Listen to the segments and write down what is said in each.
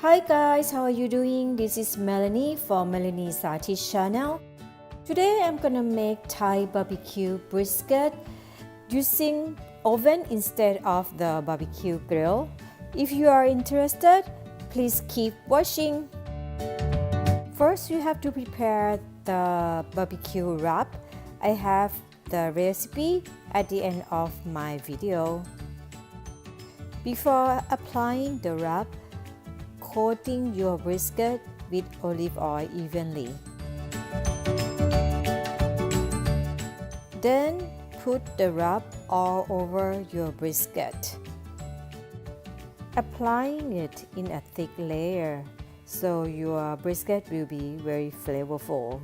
Hi guys, how are you doing? This is Malinee from Malinee Satish channel. Today I'm gonna make Thai barbecue brisket using oven instead of the barbecue grill. If you are interested, please keep watching. First, you have to prepare the barbecue wrap. I have the recipe at the end of my video. Before applying the wrap, coating your brisket with olive oil evenly. Then put the wrap all over your brisket, applying it in a thick layer so your brisket will be very flavorful.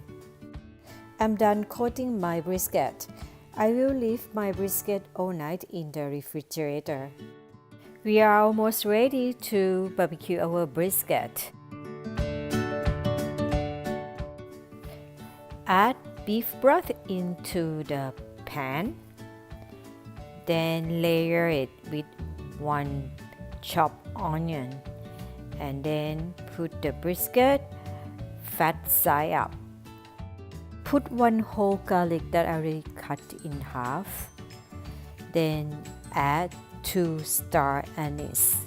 I'm done coating my brisket. I will leave my brisket all night in the refrigerator. We are almost ready to barbecue our brisket. Add beef broth into the pan. Then layer it with one chopped onion. And then put the brisket fat side up. Put one whole garlic that I already cut in half. Then add 2 star anise.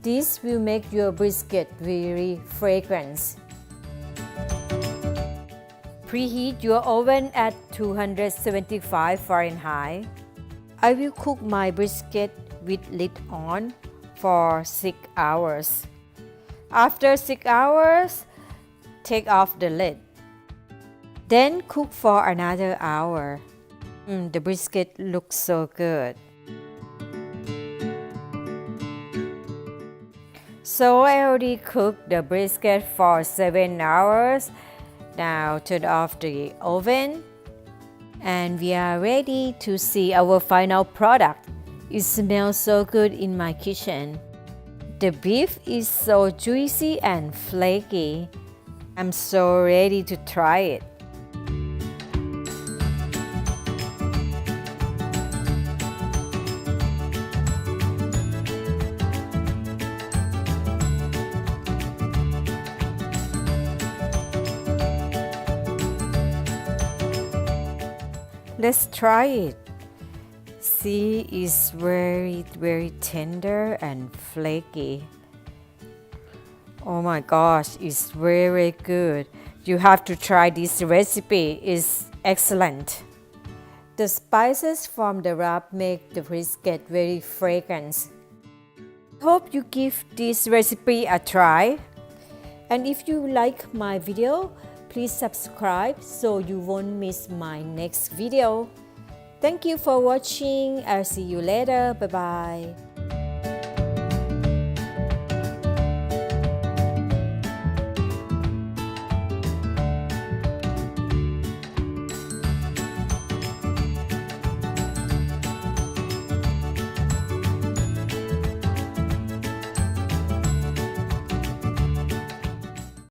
This will make your brisket very fragrant. Preheat your oven at 275 Fahrenheit. I will cook my brisket with lid on for 6 hours. After 6 hours, take off the lid. Then cook for another hour. The brisket looks so good. So I already cooked the brisket for 7 hours. Now turn off the oven. And we are ready to see our final product. It smells so good in my kitchen. The beef is so juicy and flaky. I'm so ready to try it. Let's try it. See, it's very tender and flaky. Oh my gosh, it's very good. You have to try this recipe. It's excellent. The spices from the wrap make the brisket very fragrant. Hope you give this recipe a try. And if you like my video, please subscribe so you won't miss my next video. Thank you for watching. I'll see you later. Bye bye.